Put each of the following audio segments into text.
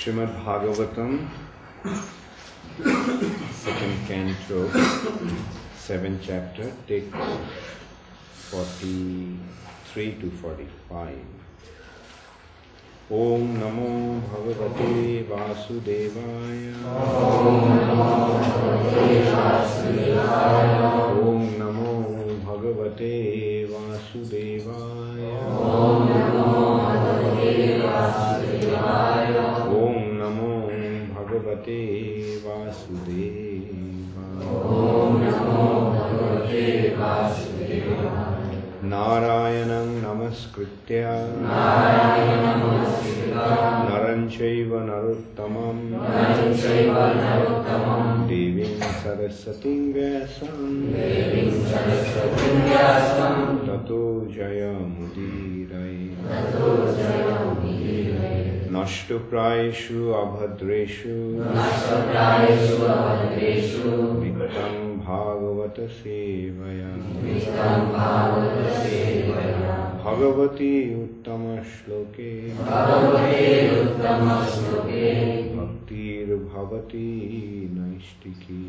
Srimad Bhagavatam, second canto, 7th chapter, text 43 to 45. Om Namo Bhagavate Vasudevaya. Om Namo Bhagavate Vasudevaya. Om Namo Bhagavate Vasudevaya. Narayanam Namaskritya Naram Chaiva Narottamam Devim Saraswatim Vyasam Tato Jayamudiraye Nashtu Prayeshu Abhadreshu Vikram Bhagavata Sevaya Bhagavati Uttama Shloke Bhaktir Bhavati Naistiki.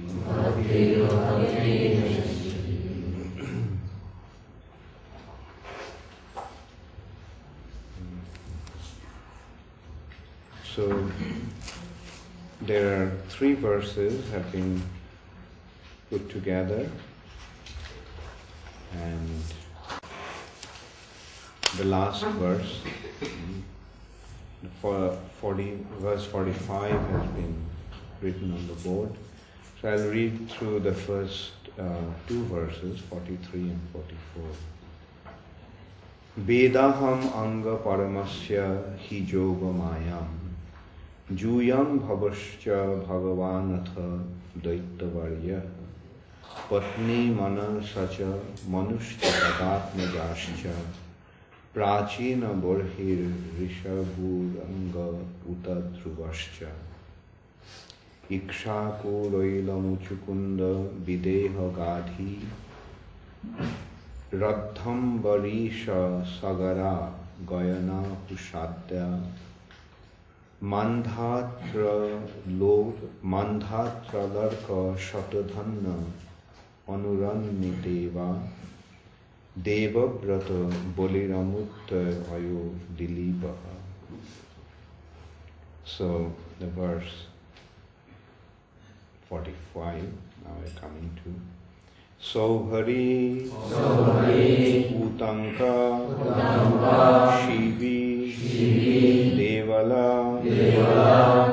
So there are 3 verses have been put together, and the last verse, verse 45, has been written on the board. So I'll read through the first 2 verses, 43 and 44. Vedaham anga paramasya hi yoga mayam juyam bhavascha bhagavanatha daitavarya patni mana sacha manushya padatmajascha prachina borhir rishabhuranga uta dhruvascha ikshaku roilamuchukunda videha gadhi Radham Varisha Sagara Gayana Hushadya Mandhatra Larka Shatadhanna Anuraniteva Deva Brata Boliramutta Ayo Dilipaha. So the verse 45 now we're coming to. Sobhari Utanka Shivi Devala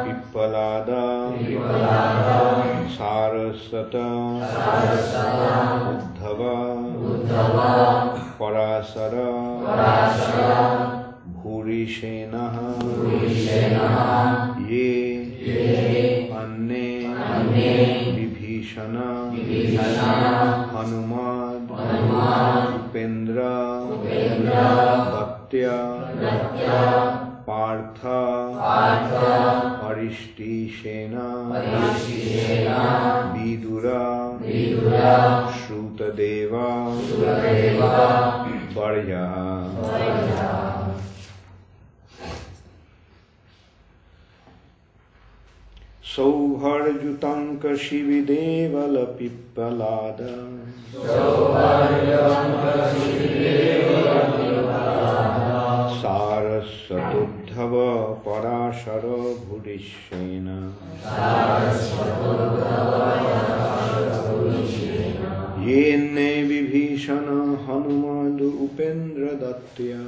Pippalada Sarasata Uddhava Parasara Bhurishenaha Ye Anne Vibhishana Hanumad Upendra Bhaktya Partha Arishti Shena Vidura Shrutadeva Varya. Sauharjutanka Shividevala Pippalada Sarasatuddhava Parashara Bhurishena Yene Vibhishana Hanumadu Upendra Dattya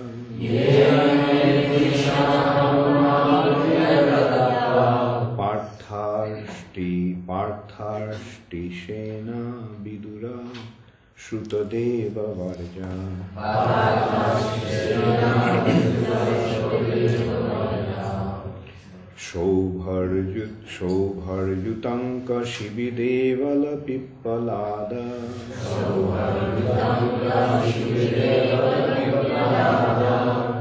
Partharshti Shena Vidura Shrutadeva Varja Shobharjutanka Shividevala Pippalada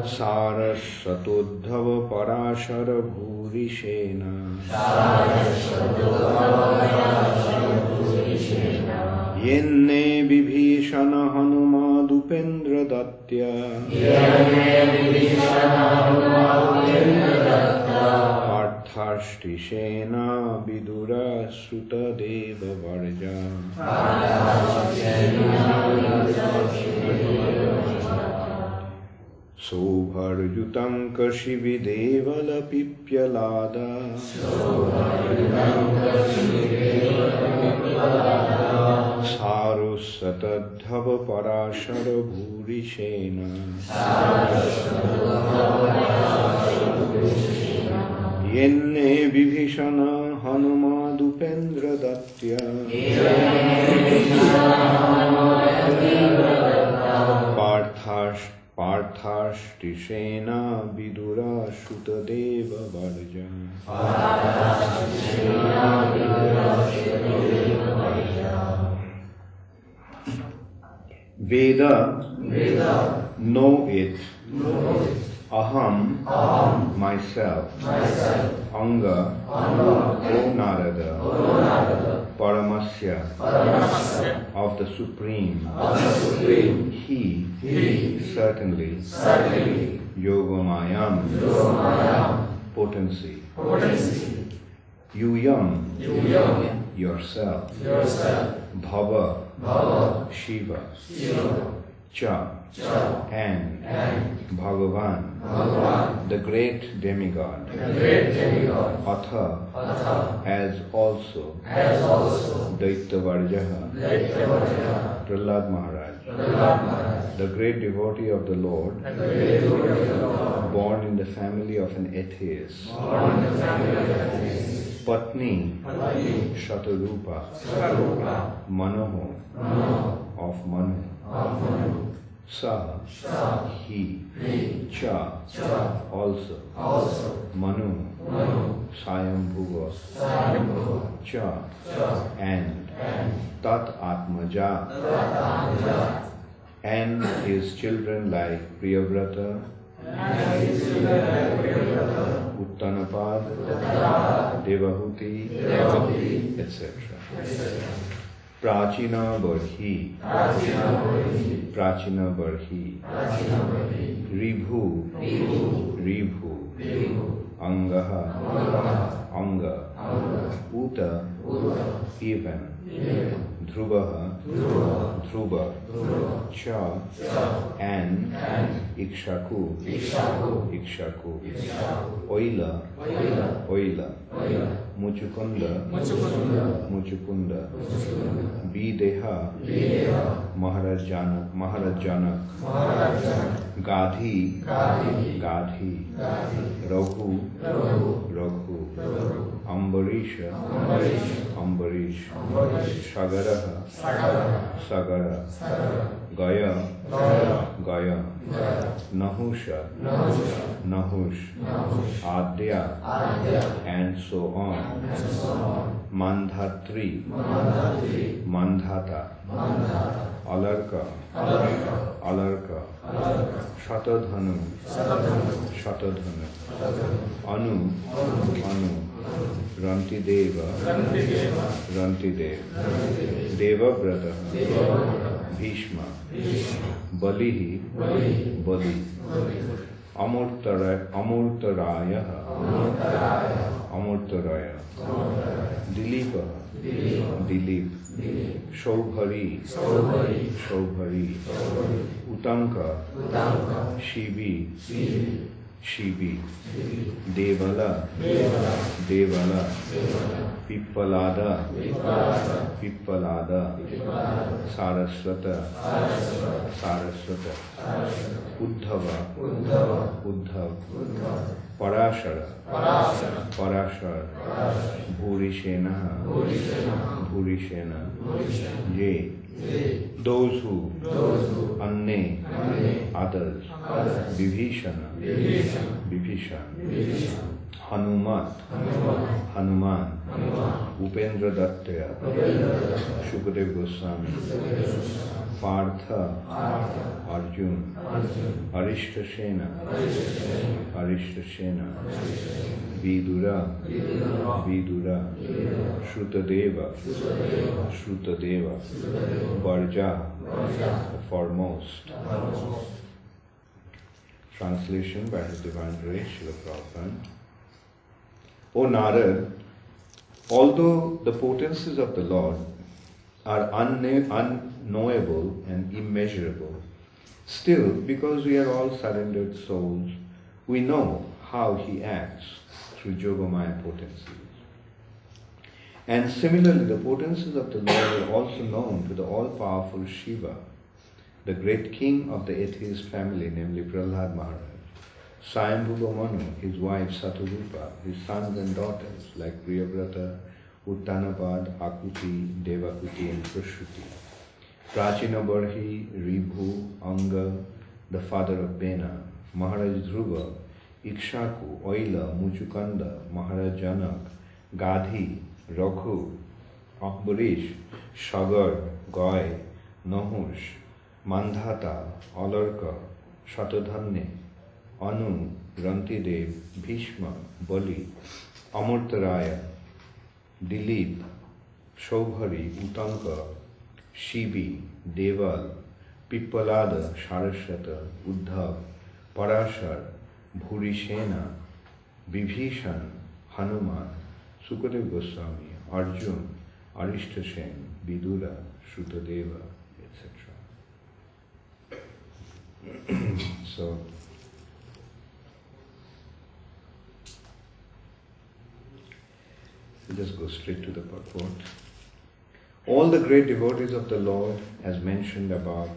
Saraswatuddhava Parashara Bhurishena Yenne Vibhishana Hanumad Upendra Dattya Bhishena Vidura Sruta Deva Varja Sobharjutam Kashividevala Pipyalada Sarusatadhava Parashara Bhurishena Yenne Vibhishana Hanumadupendra Datya Parthashtishena Vidura Shrutadeva Varja Veda, know it. Aham, myself. Anga, O Narada. Paramasya, of the Supreme. He, certainly. Yogamayam, potency. Yuyam, yourself. Bhava, Shiva. Cha, and Bhagavan, the great demigod. Atha, as also. Daitavarjaha, Prahlad Maharaj, the great devotee of the Lord, born in the family of an atheist. Patni, Shatarupa, Manoho, of Manu. Sa, he. Cha, also. Manu, Sayambhuva. Cha, and. Tat Atmaja, and his children like Priyavrata, Uttanapad, Devahuti, etc. Prachina Barhi, Ribhu, Anga, Uta, even, Dhruva, Cha, and Ikshaku, Oila, Muchukunda, Videha, Maharaj Janak, Gadhi, Raghu, Ambarish, Sagara, Gaya, Nahush, Adya, and so on. Mandhatri, Mandhata, Alarka, Shatadhanu, Anu, Rantideva, Devabrata, Bhishma, Balihi, Amurtaraya, Dilip, Shobhari, Utanka, Shibi, Devala, Pippalada, Saraswata, Uddhav, Parashara, Bhurishena, Ye, those who, Anne, others, Vibhishan, Hanuman, Upendra Dattaya, Shukadev Goswami, Partha, Arjun, Arishtashena, Vidura, Shrutadeva, Varja, the foremost. Translation by His Divine Grace, Srila Prabhupada. O Narad, although the potencies of the Lord are unknowable and immeasurable, still, because we are all surrendered souls, we know how He acts through Yogamaya potencies. And similarly, the potencies of the Lord are also known to the all-powerful Shiva, the great king of the atheist family, namely Prahlad Maharaj, Swayambhuva Manu, his wife Satarupa, his sons and daughters like Priyavrata, Uttanapad, Akuti, Devakuti and Prashruti, Prachina Barhi, Ribhu, Anga, the father of Bena, Maharaj Dhruva, Ikshaku, Oila, Muchukanda, Maharaj Janak, Gadhi, Raghu, Ambarish, Sagar, Goy, Nahush, Mandhata, Alarka, Shatadhanne, Anu, Rantidev, Bhishma, Bali, Amartaraya, Dilip, Shobhari, Utanka, Shibi, Deval, Pippalada, Saraswata, Uddhav, Parashar, Bhurishena, Vibhishan, Hanuman, Sukadev Goswami, Arjun, Arishtashen, Vidura, Shrutadeva, etc. So, just go straight to the purport. All the great devotees of the Lord, as mentioned above,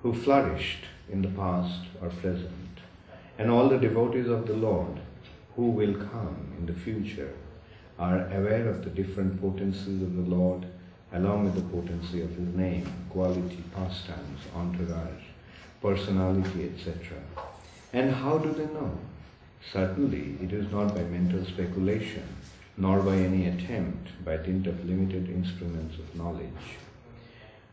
who flourished in the past or present, and all the devotees of the Lord who will come in the future, are aware of the different potencies of the Lord, along with the potency of His name, quality, pastimes, entourage, personality, etc. And how do they know? Certainly, it is not by mental speculation, nor by any attempt by dint of limited instruments of knowledge.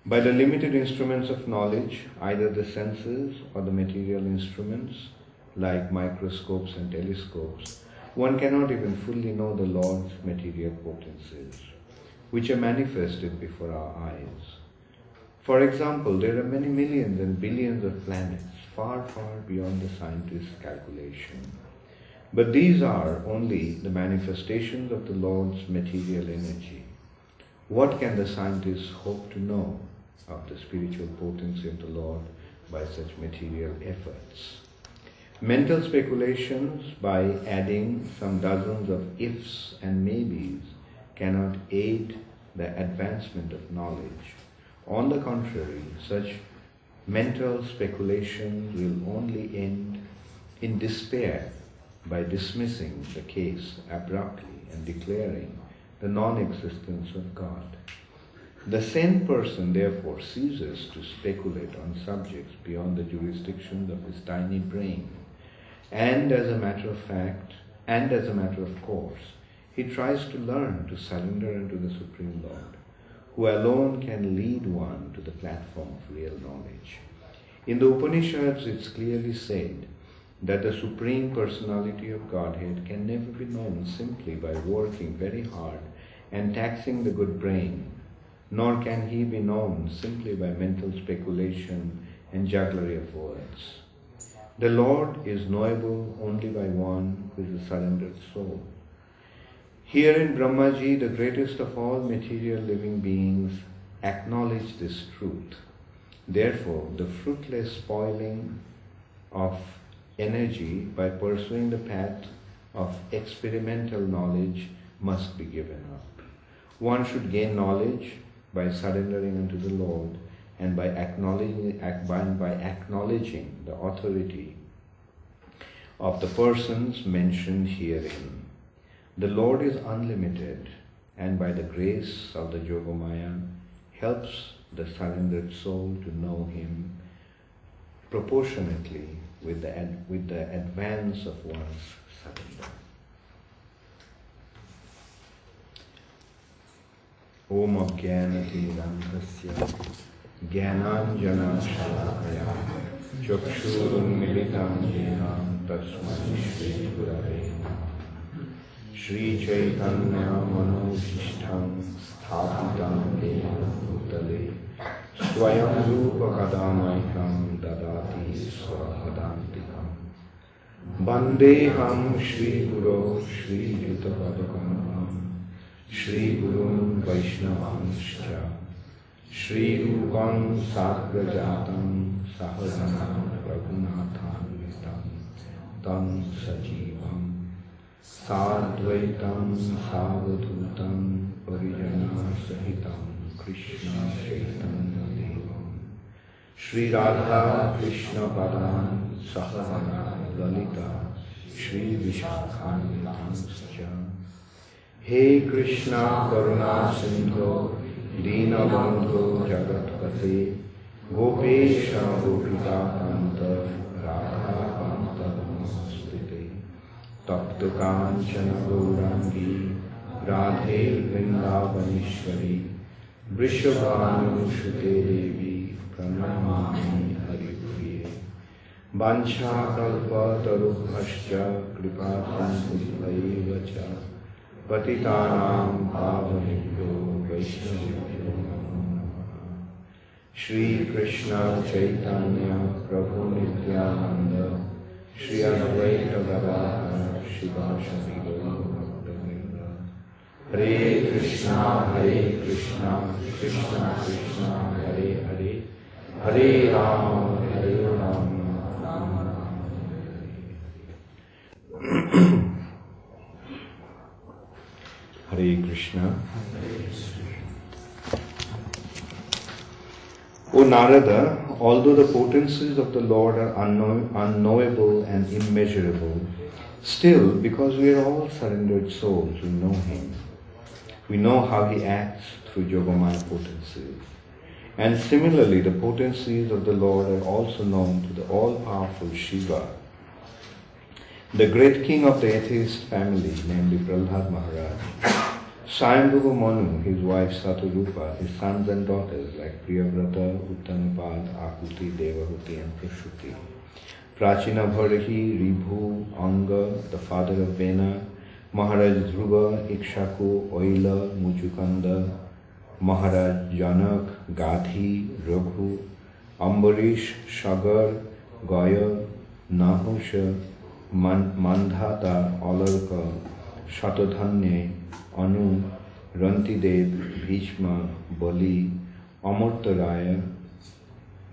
By the limited instruments of knowledge, either the senses or the material instruments, like microscopes and telescopes, one cannot even fully know the Lord's material potencies, which are manifested before our eyes. For example, there are many millions and billions of planets, far, far beyond the scientist's calculation. But these are only the manifestations of the Lord's material energy. What can the scientists hope to know of the spiritual potency of the Lord by such material efforts? Mental speculations, by adding some dozens of ifs and maybes, cannot aid the advancement of knowledge. On the contrary, such mental speculations will only end in despair by dismissing the case abruptly and declaring the non-existence of God. The sane person therefore ceases to speculate on subjects beyond the jurisdiction of his tiny brain, and as a matter of fact, and as a matter of course, he tries to learn to surrender unto the Supreme Lord, who alone can lead one to the platform of real knowledge. In the Upanishads, it's clearly said that the Supreme Personality of Godhead can never be known simply by working very hard and taxing the good brain, nor can He be known simply by mental speculation and jugglery of words. The Lord is knowable only by one who is a surrendered soul. Here in Brahmaji, the greatest of all material living beings acknowledge this truth. Therefore, the fruitless spoiling of energy by pursuing the path of experimental knowledge must be given up. One should gain knowledge by surrendering unto the Lord and by acknowledging the authority of the persons mentioned herein. The Lord is unlimited, and by the grace of the Yogamaya helps the surrendered soul to know Him proportionately with the advance of one's surrender. Om Ajnanatirandhasya Jnananjana Shalakaya Chakshurunmilitam Yenam Tasmai Shri Gurave Shri Chaitanya Manobhishtam Sthapitam Yena Bhutale Swayam Rupa Kadamaikam Dadati Swavadantikam Vandeham Shri Guru Shri Yuta Padakam Shri Gurun Vaishnavanscha Shri Rupam Sagrajatam Sahasana Raghunathan Vitam Tam Sajivam Sadvaitam Savadhutam Parijana Sahitam Krishna Chaitanya Devam Shri Radha Krishna Padan Sahasana Lalita Shri Vishakhanitanscha He Krishna Karuna Sindhu Dina Bandhu Jagatpate Gopesha Gopika Kanta Radha Kanta Namastite Tapta Kanchana Gaurangi Radhe Vrindavanishwari Vrishabhanu Shute Devi Pranamami Haripriye Vancha Kalpa Tarubhascha Kripa Sambhutaiva Cha Patitanam Pavanibhyo Vaishnavibhyo Namo Namaha Shri Krishna Chaitanya Prabhu Nityananda Shri Advaita Gadadhara Shivasari Gaura Bhaktavrinda Hare Krishna Krishna Krishna Hare Hare Hare Rama Hare Rama Rama Rama Hare Krishna. O Narada, although the potencies of the Lord are unknowable and immeasurable, still, because we are all surrendered souls, we know Him. We know how He acts through Yogamaya potencies. And similarly, the potencies of the Lord are also known to the all-powerful Shiva. The great king of the atheist family, namely Prahlad Maharaj, Swayambhuva Manu, his wife Saturupa, his sons and daughters like Priyavrata, Uttanapad, Akuti, Devahuti and Prashuti, Prachina Bharahi, Ribhu, Anga, the father of Vena, Maharaj Dhruva, Ikshaku, Oila, Muchukanda, Maharaj Janak, Gadhi, Raghu, Ambarish, Shagar, Gaya, Nahusha, Mandhata, Alarka, Shatadhanya, Anu, Rantidev, Bhishma, Bali, Amartaraya,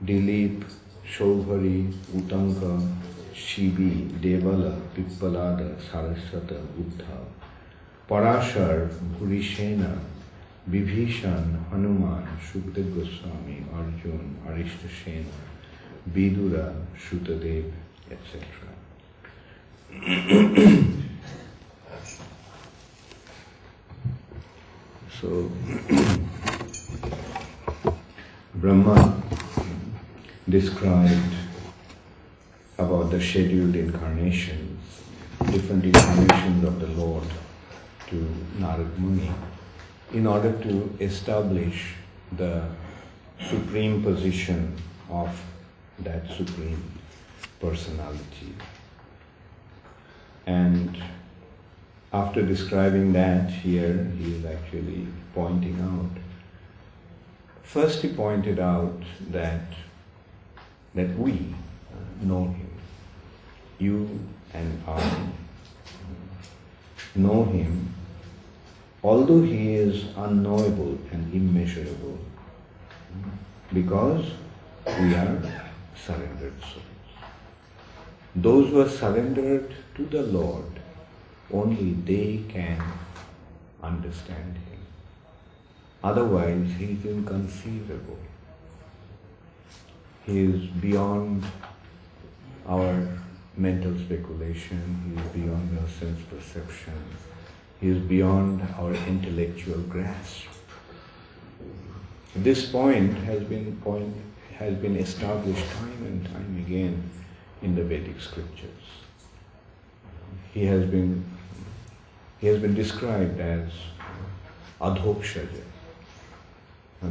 Dilip, Shobhari, Utanka, Shibi, Devala, Pippalada, Saraswata, Uddhav, Parashar, Bhurishena, Vibhishan, Hanuman, Shukdev Goswami, Arjun, Arishtasena, Vidura, Shutadev, etc. So, Brahma described about the scheduled incarnations, different incarnations of the Lord to Narad Muni in order to establish the supreme position of that supreme personality. And after describing that here, he is actually pointing out. First he pointed out that we know Him. You and I know Him, although He is unknowable and immeasurable, because we are surrendered souls. Those who are surrendered to the Lord, only they can understand Him. Otherwise, He is inconceivable. He is beyond our mental speculation, He is beyond our sense perception, He is beyond our intellectual grasp. This point has been established time and time again in the Vedic scriptures. He has been described as Adhokshaja,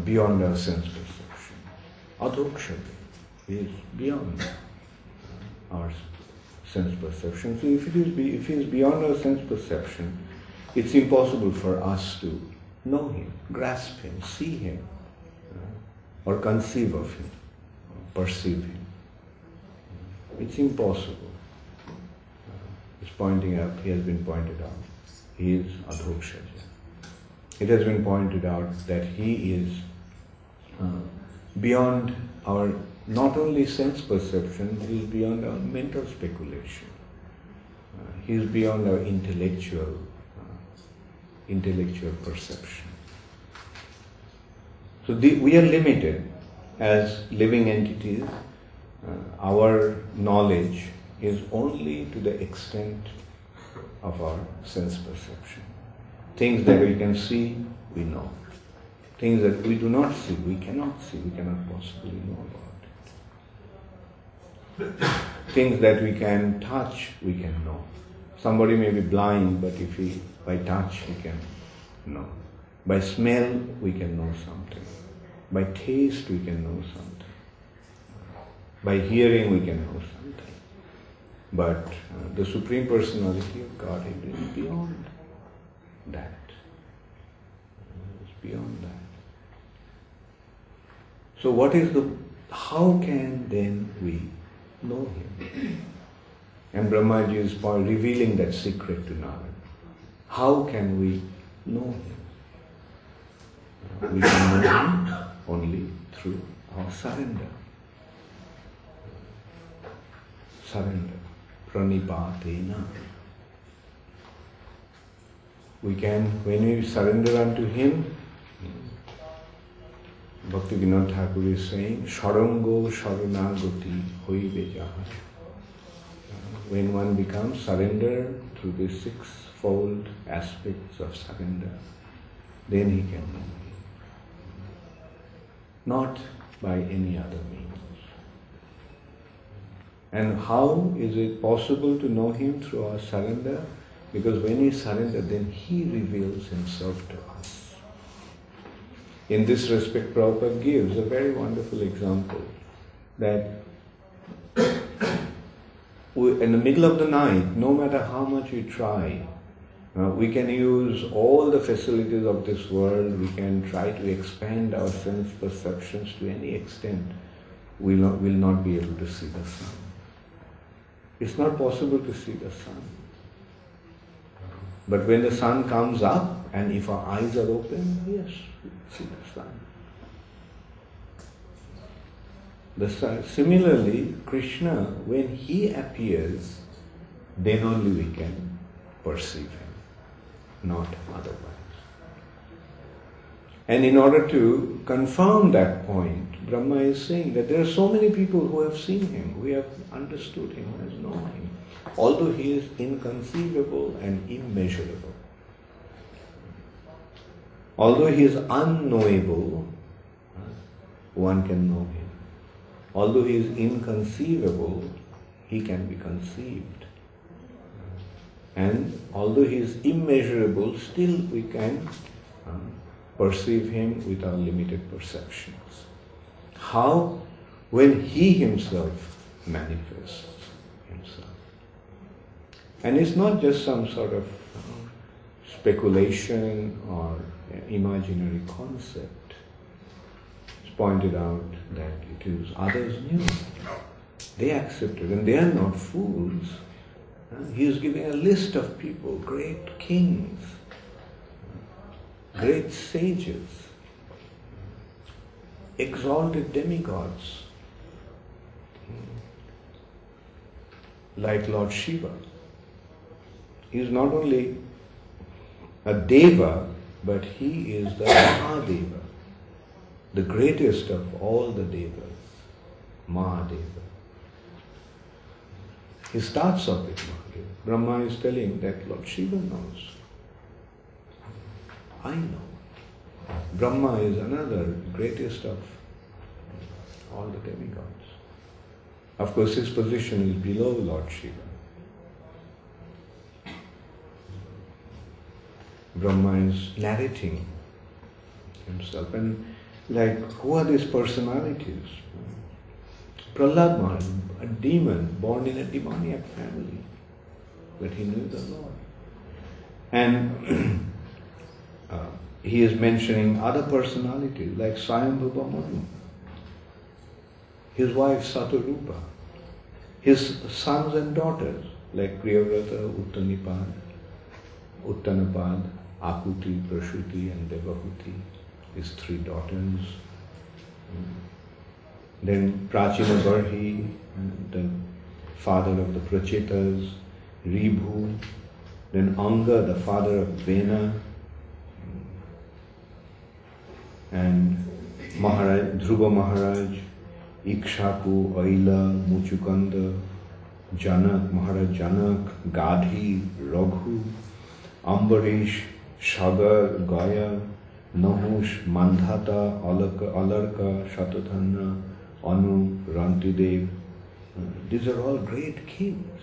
beyond our sense perception. Adhokshaja is beyond our sense perception. So if he is beyond our sense perception, it's impossible for us to know Him, grasp Him, see Him, or conceive of Him, perceive Him. It's impossible. he has been pointed out, he is Adhokshaja. It has been pointed out that he is beyond our, not only sense perception, he is beyond our mental speculation. He is beyond our intellectual perception. So we are limited as living entities. Our knowledge is only to the extent of our sense perception. Things that we can see, we know. Things that we do not see, we cannot possibly know about it. Things that we can touch, we can know. Somebody may be blind, but if by touch he can know. By smell, we can know something. By taste, we can know something. By hearing, we can know something. But the Supreme Personality of Godhead is beyond that. It's beyond that. So how can then we know Him? And Brahmaji is revealing that secret to Narada. How can we know Him? We can know Him only through our surrender. Surrender. Pranipatena. We can, when we surrender unto Him, Bhakti Vinod Thakur is saying, Sharango Sharanagati Hoibe Jaha. When one becomes surrendered through the sixfold aspects of surrender, then he can know Him. Not by any other means. And how is it possible to know Him through our surrender? Because when we surrender, then He reveals Himself to us. In this respect, Prabhupada gives a very wonderful example that in the middle of the night, no matter how much we try, we can use all the facilities of this world, we can try to expand our sense perceptions to any extent, we will not be able to see the sun. It's not possible to see the sun. But when the sun comes up, and if our eyes are open, yes, we see the sun. Similarly, Krishna, when He appears, then only we can perceive Him, not otherwise. And in order to confirm that point, Brahma is saying that there are so many people who have seen Him, who have understood Him, who has known Him, although He is inconceivable and immeasurable. Although He is unknowable, one can know Him. Although He is inconceivable, He can be conceived. And although He is immeasurable, still we can perceive Him with our limited perceptions. How? When He Himself manifests Himself. And it's not just some sort of speculation or imaginary concept. It's pointed out that it is others knew. They accepted, and they are not fools. He is giving a list of people, great kings, great sages, exalted demigods, like Lord Shiva. He is not only a Deva, but he is the Mahadeva, the greatest of all the Devas, Mahadeva. He starts off with Mahadeva. Brahma is telling that Lord Shiva knows. I know. Brahma is another greatest of all the demigods. Of course, his position is below Lord Shiva. Brahma is narrating himself. And who are these personalities? Prahlad Maharaj, a demon born in a demoniac family, but he knew the Lord. And he is mentioning other personalities like Swayambhuva Manu, his wife Satarupa, his sons and daughters, like Priyavrata, Uttanapad, Akuti, Prasuti and Devahuti, his 3 daughters. Then Prachina Barhi, the father of the Prachetas, Ribhu, then Anga, the father of Vena, and Maharaj, Dhruva Maharaj, Ikshaku, Aila, Muchukanda, Janak, Maharaj Janak, Gadhi, Raghu, Ambarish, Shagar, Gaya, Nahush, Mandhata, Alarka, Shatathanna, Anu, Rantidev. These are all great kings,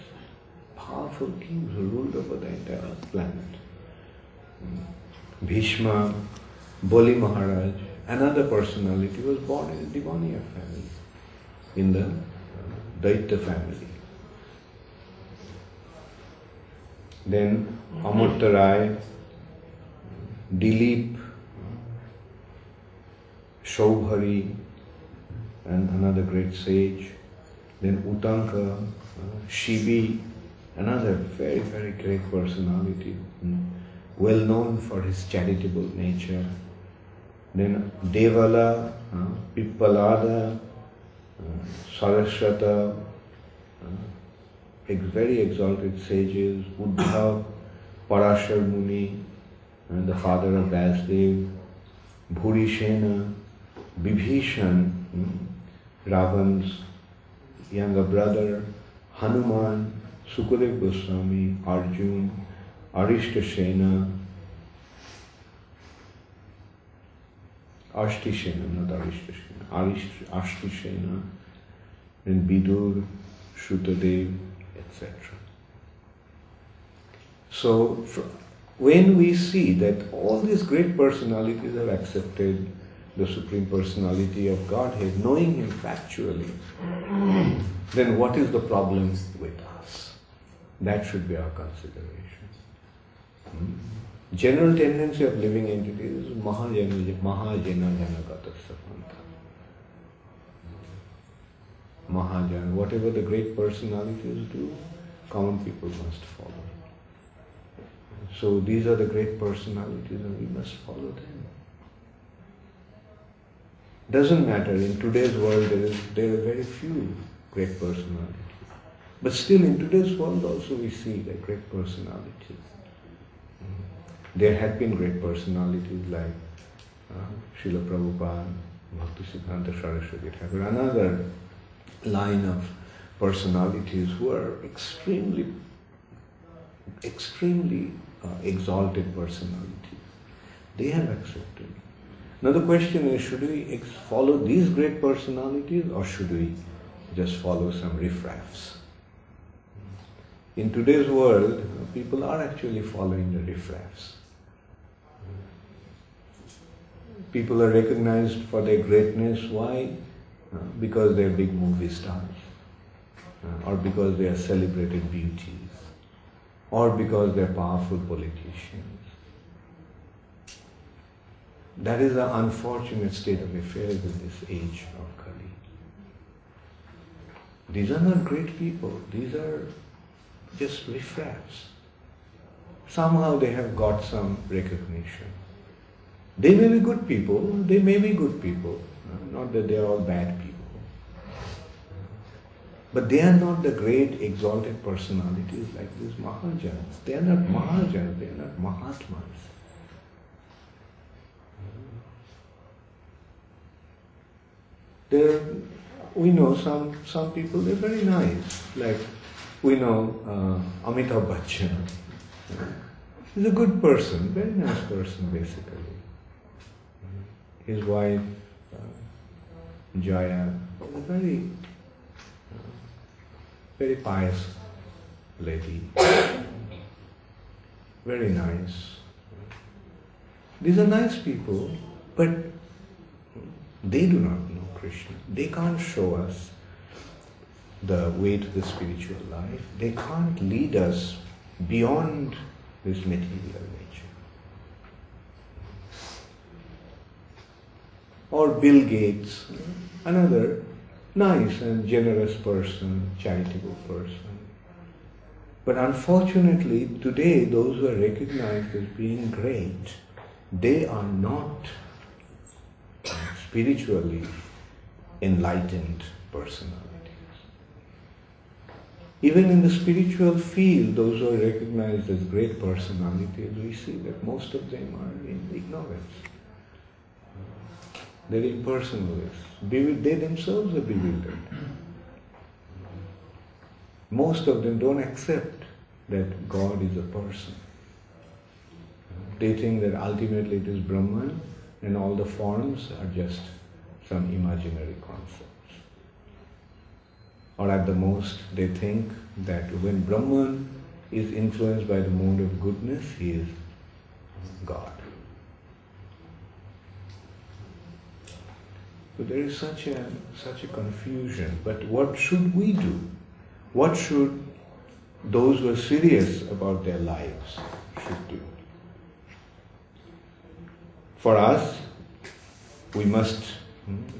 powerful kings who ruled over the entire planet. Bhishma, Boli Maharaj, another personality, was born in a Divaniya family, in the Daitya family. Then Amarta Rai, Dilip, Shaubhari, and another great sage. Then Utanka, Shibi, another very, very great personality, well known for his charitable nature. Then Devala, Pippalada, Saraswata, very exalted sages, Uddhav, Parashar Muni, and the father of Vyasdev, Bhurishena, Vibhishan, Ravan's younger brother, Hanuman, Sukadev Goswami, Arjun, Arishtasena, Ashtishena, not Arishtasena, Ashtishena, and Bidur, Shrutadev, etc. So, when we see that all these great personalities have accepted the Supreme Personality of Godhead, knowing Him factually, then what is the problem with us? That should be our consideration. General tendency of living entities is Mahajana Janagata Sapanta. Mahajana, whatever the great personalities do, common people must follow. So these are the great personalities and we must follow them. Doesn't matter, in today's world there are very few great personalities. But still in today's world also we see the great personalities. There had been great personalities like Srila Prabhupada, Bhakti Siddhanta Saraswati Thakur, another line of personalities who are extremely exalted personalities. They have accepted. Now the question is, should we follow these great personalities or should we just follow some riffraffs? In today's world, people are actually following the riffraffs. People are recognized for their greatness. Why? Because they are big movie stars, or because they are celebrated beauties, or because they are powerful politicians. That is the unfortunate state of affairs in this age of Kali. These are not great people, these are just riffraffs. Somehow they have got some recognition. They may be good people, not that they are all bad people. But they are not the great exalted personalities like these Mahajans. They are not Mahajans, they are not Mahatmas. We know some people, they're very nice. Like, we know Amitabh Bachchan. He's a good person, very nice person basically. His wife, Jaya, is a very, very pious lady. Very nice. These are nice people, but they do not know Krishna. They can't show us the way to the spiritual life. They can't lead us beyond this material nature. Or Bill Gates, another nice and generous person, charitable person. But unfortunately, today, those who are recognized as being great, they are not spiritually enlightened personalities. Even in the spiritual field, those who are recognized as great personalities, we see that most of them are in ignorance. They're impersonalists. They themselves are bewildered. Most of them don't accept that God is a person. They think that ultimately it is Brahman and all the forms are just some imaginary concepts. Or at the most, they think that when Brahman is influenced by the mode of goodness, he is God. So there is such a confusion. But what should we do? What should those who are serious about their lives should do? For us, we must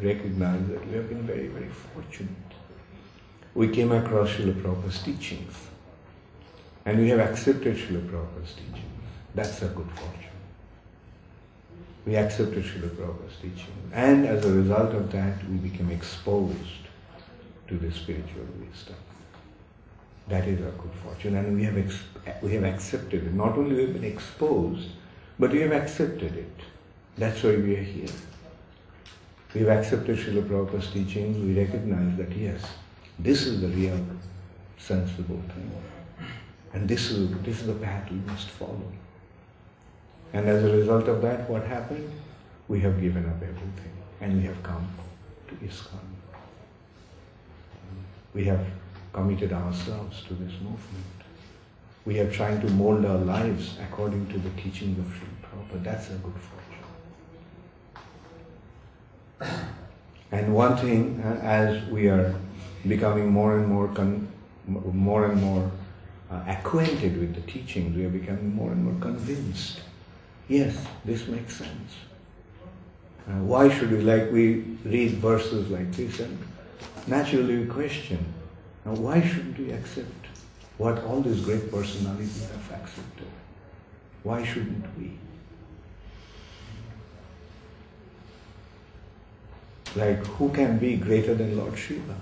recognize that we have been very, very fortunate. We came across Srila Prabhupada's teachings and we have accepted Srila Prabhupada's teachings. That's a good fortune. We accepted Srila Prabhupada's teachings, and as a result of that we became exposed to the spiritual wisdom. That is our good fortune, and we have accepted it. Not only we have been exposed, but we have accepted it. That's why we are here. We have accepted Srila Prabhupada's teachings. We recognize that yes, this is the real sensible thing. And this is the path we must follow. And as a result of that, what happened? We have given up everything and we have come to ISKCON. We have committed ourselves to this movement. We have tried to mold our lives according to the teachings of Srila Prabhupada. That's a good fortune. And one thing, as we are becoming more and more acquainted with the teachings, we are becoming more and more convinced. Yes, this makes sense. Why should we read verses like this and naturally we question, why shouldn't we accept what all these great personalities have accepted? Why shouldn't we? Like, who can be greater than Lord Shiva?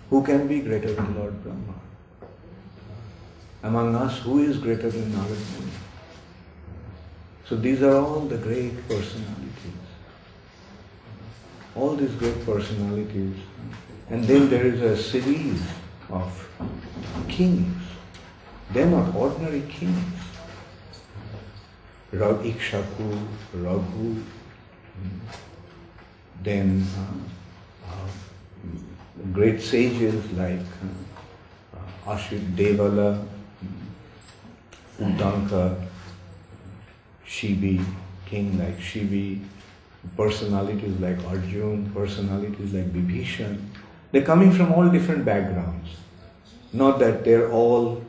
Who can be greater than Lord Brahma? Among us, who is greater than Narad Muni? So these are all the great personalities. All these great personalities. And then there is a series of kings. They're not ordinary kings. Ikshaku, Raghu, then great sages like Ashit Devala, Udanka, Shibi, king like Shibi, personalities like Arjun, personalities like Vibhishan. They're coming from all different backgrounds. Not that they're all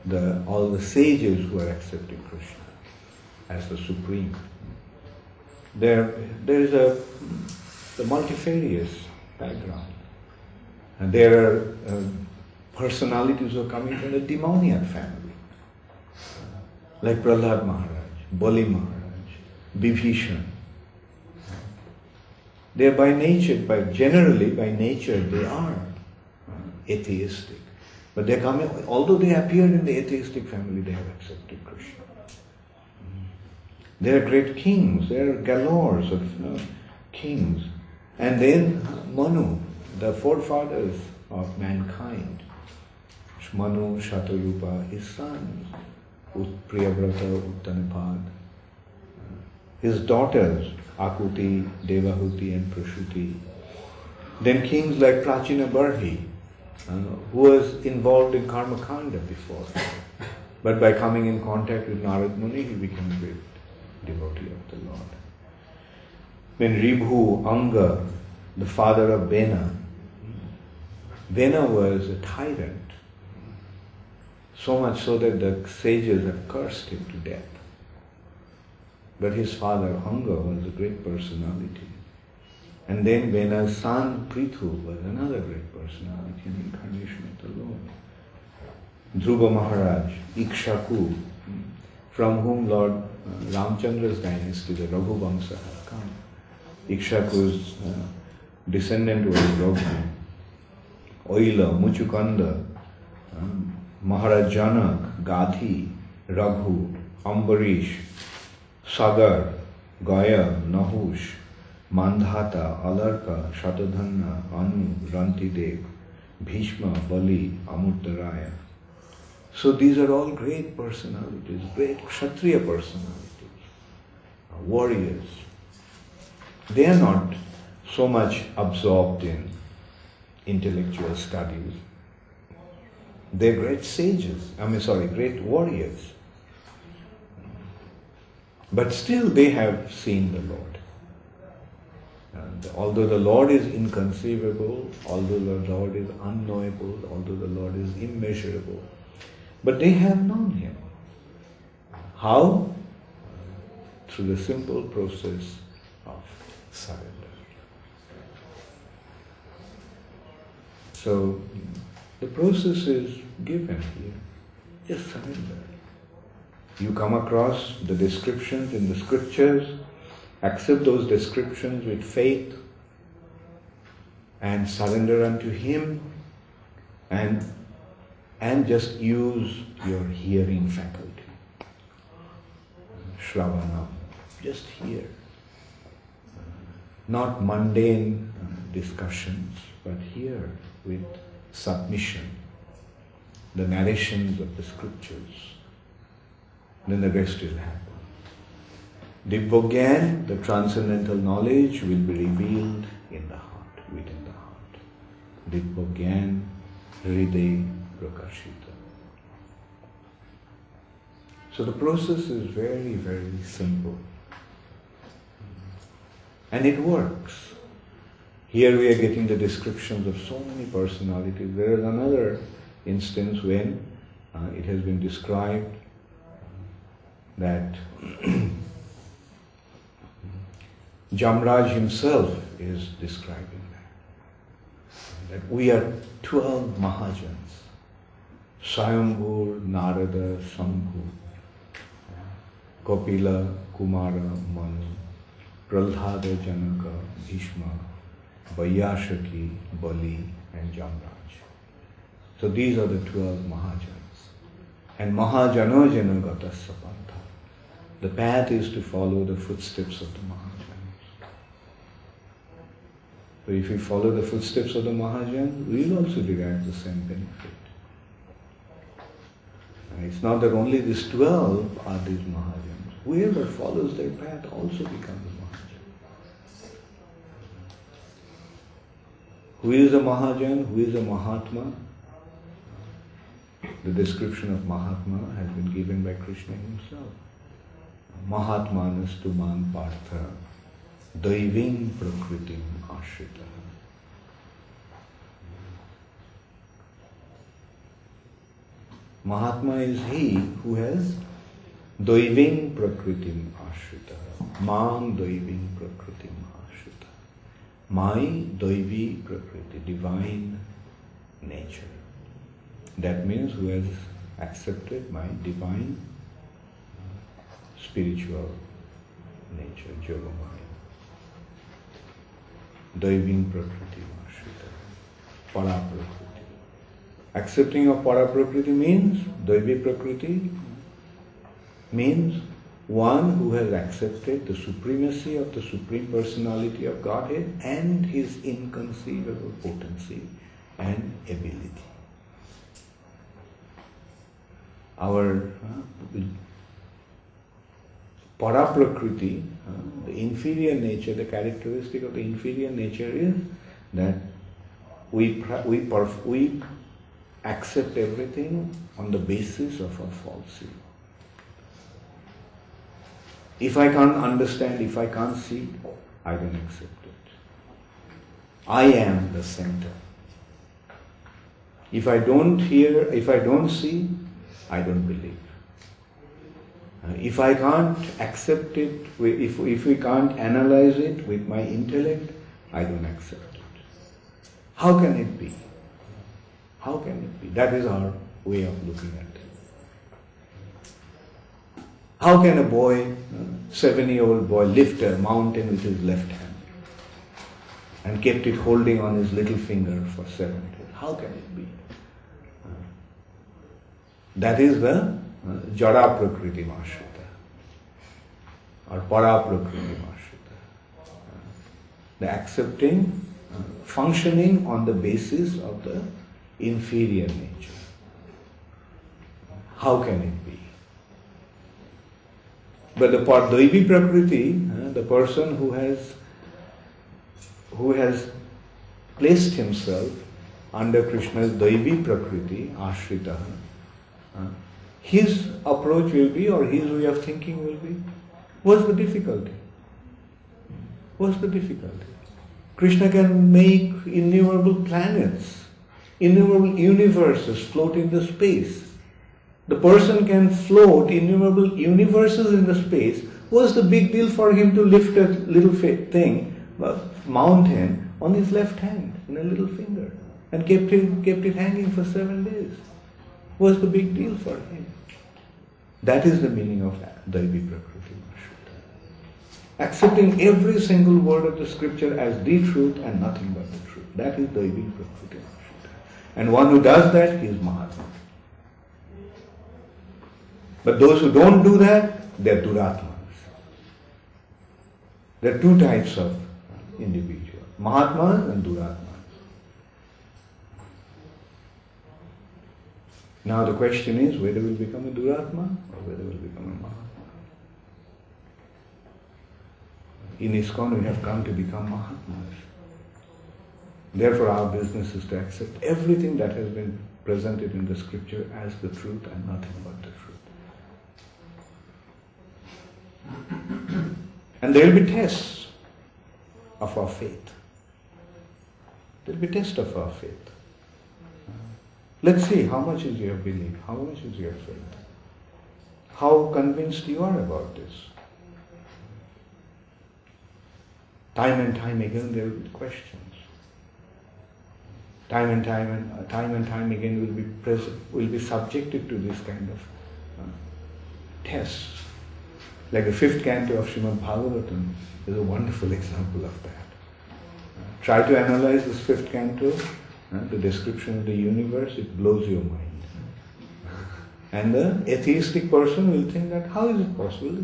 the sages who are accepting Krishna as the supreme. There is the multifarious background. And there are personalities who are coming from the demoniac family, like Prahlad Maharaj, Bali Maharaj, Vibhishan. They are generally by nature, they are atheistic. But they're coming, although they appeared in the atheistic family, they have accepted Krishna. They are great kings, there are galores of kings. And then Manu, the forefathers of mankind. Manu, Shatayupa, his sons, Priyavrata, Uttanapad. His daughters, Akuti, Devahuti and Prashuti. Then kings like Prachina Barhi, who was involved in Karma Kanda before. But by coming in contact with Narad Muni, he became a great devotee of the Lord. Then Ribhu, Anga, the father of Bena. Bena was a tyrant, so much so that the sages have cursed him to death. But his father, Anga, was a great personality. And then Bena's son, Prithu, was another great personality, an incarnation of the Lord. Dhruva Maharaj, Ikshaku, from whom Lord Ramchandra's dynasty, the Raghu Vamsa, have come. Ikshaku's descendant was Raghu. Oila, Muchukanda, Maharaj Janak, Gadhi, Raghu, Ambarish, Sagar, Gaya, Nahush, Mandhata, Alarka, Shatadhanna, Anu, Rantidev, Bhishma, Bali, Amuttaraya. So these are all great personalities, great Kshatriya personalities, warriors. They are not so much absorbed in intellectual studies. They are great sages, great warriors. But still they have seen the Lord. And although the Lord is inconceivable, although the Lord is unknowable, although the Lord is immeasurable, but they have known Him. How? Through the simple process of surrender. So the process is given here. Just surrender. You come across the descriptions in the scriptures, accept those descriptions with faith and surrender unto Him, and just use your hearing faculty. Shravanam, just hear. Not mundane discussions, but hear with submission the narrations of the scriptures. Then the rest will happen. Dibbogyan, the transcendental knowledge, will be revealed in the heart, within the heart. Dibbogyan, Hriday Prakashita. So the process is very, very simple. And it works. Here we are getting the descriptions of so many personalities. There is another instance when it has been described that Jamraj himself is describing that we are 12 Mahajans. Swayambhur, Narada, Sambhu, Kapila, Kumara, Manu, Prahlada, Janaka, Bhishma, Vaiyashaki, Bali and Jamraj. So these are the 12 Mahajans. And Mahajano Janagata Sapantha. The path is to follow the footsteps of the Mahajans. So if we follow the footsteps of the Mahajans, we will also derive the same benefit. And it's not that only these 12 are these Mahajans. Whoever follows their path also becomes a Mahajan. Who is a Mahajan? Who is a Mahatma? The description of Mahatma has been given by Krishna himself. Mahatmanastu man partha daiving prakritim ashrita. Mahatma is he who has daiving prakritim ashrita. Mam daiving prakritim ashrita. My daivi prakriti, divine nature. That means who has accepted my divine spiritual nature, Yogamaya. Daiving prakriti ashrita. Para prakriti. Accepting of para prakriti means, daivi prakriti means one who has accepted the supremacy of the Supreme Personality of Godhead and His inconceivable potency and ability. Our para-prakriti, the inferior nature, the characteristic of the inferior nature is that we accept everything on the basis of our falsehood. If I can't understand, if I can't see, I don't accept it. I am the center. If I don't hear, if I don't see, I don't believe. If I can't accept it, if we can't analyze it with my intellect, I don't accept it. How can it be? How can it be? That is our way of looking at it. How can a boy, 7-year-old boy, lift a mountain with his left hand and kept it holding on his little finger for 7 days? How can it be? That is the Jada Prakriti Mashrita or Para Prakriti Mashrita. The accepting, functioning on the basis of the inferior nature. How can it be? But the Daivi Prakriti, the person who has placed himself under Krishna's Daivi Prakriti, Ashrita, his approach will be, or his way of thinking will be, what's the difficulty? What's the difficulty? Krishna can make innumerable planets, innumerable universes float in the space. The person can float innumerable universes in the space. What's the big deal for him to lift a little thing, a mountain, on his left hand, in a little finger, and kept it hanging for 7 days? What's the big deal for him? That is the meaning of Daivi Prakriti Mashrita. Accepting every single word of the scripture as the truth and nothing but the truth. That is Daivi Prakriti Mashrita. And one who does that, he is Mahatma. But those who don't do that, they are Duratmas. There are two types of individuals, Mahatmas and Duratmas. Now the question is whether we'll become a Duratma or whether we'll become a Mahatma. In ISKCON we have come to become Mahatmas. Therefore our business is to accept everything that has been presented in the scripture as the truth and nothing but the truth. And there will be tests of our faith. There will be tests of our faith. Let's see how much is your belief, how much is your faith, how convinced you are about this. Time and time again there will be questions. Time and time again will be subjected to this kind of tests. Like the 5th canto of Srimad Bhagavatam is a wonderful example of that. Try to analyze this 5th canto, the description of the universe, it blows your mind. And the atheistic person will think that how is it possible?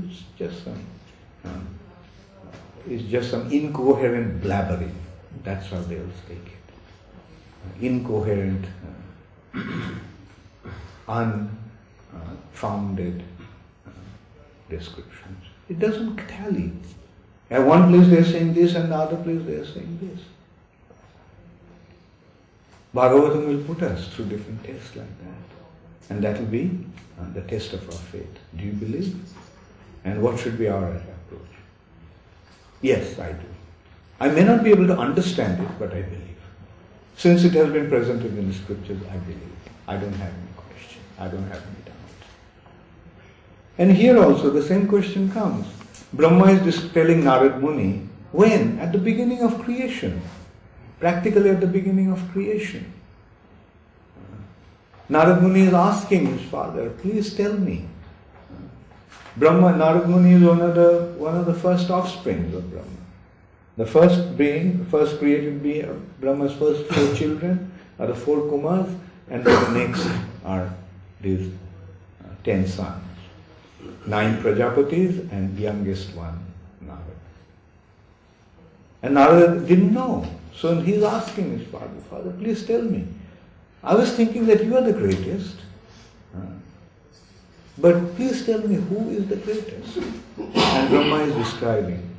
It's just some incoherent blabbering. That's how they will take it. Incoherent, unfounded descriptions. It doesn't tally. At one place they are saying this and the other place they are saying this. Bhagavatam will put us through different tests like that. And that will be the test of our faith. Do you believe? And what should be our approach? Yes, I do. I may not be able to understand it, but I believe. Since it has been presented in the scriptures, I believe. I don't have any question. I don't have any doubt. And here also the same question comes. Brahma is just telling Narad Muni, when? At the beginning of creation. Practically at the beginning of creation. Narad Muni is asking his father, please tell me. Narad Muni is one of the first offsprings of Brahma. The first being, the first created being, Brahma's first 4 children are the 4 Kumars, and the next are these 10 sons. 9 Prajapatis and youngest one, Narad. And Narad didn't know. So he's asking his father, Father, please tell me. I was thinking that you are the greatest. But please tell me who is the greatest. And Brahma is describing.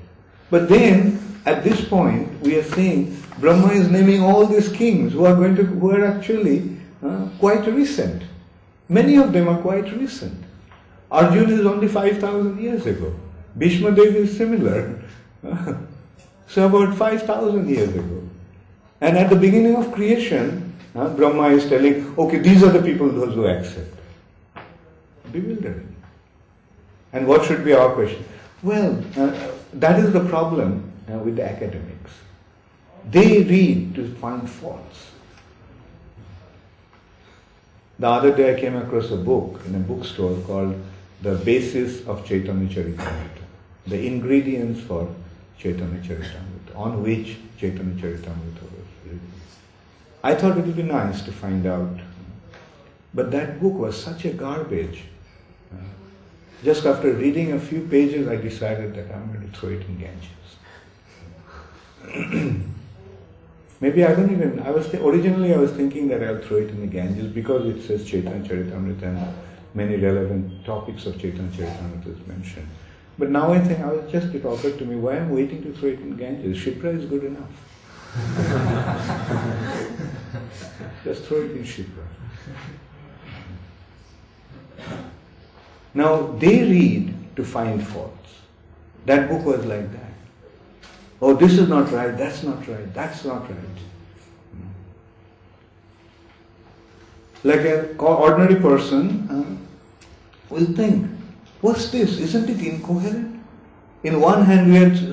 But then, at this point, we are saying Brahma is naming all these kings who are actually quite recent. Many of them are quite recent. Arjuna is only 5,000 years ago. Bhishma Dev is similar. So about 5,000 years ago. And at the beginning of creation, Brahma is telling, okay, these are the people those who accept. Bewildering. And what should be our question? Well, that is the problem with the academics. They read to find faults. The other day I came across a book in a bookstore called The Basis of Chaitanya Charitamrita, the ingredients for Chaitanya Charitamrita, on which Chaitanya Charitamrita was written. I thought it would be nice to find out, but that book was such a garbage. Just after reading a few pages, I decided that I'm going to throw it in Ganges. Maybe originally I was thinking that I'll throw it in the Ganges because it says Chaitanya Charitamrita and many relevant topics of Chaitanya Charitamrita is mentioned. But now I think, it occurred to me, why I'm waiting to throw it in Ganges? Shipra is good enough. Just throw it in Shipra. Now, they read to find faults. That book was like that. Oh, this is not right, that's not right, that's not right. Like an ordinary person will think, what's this? Isn't it incoherent? In one hand,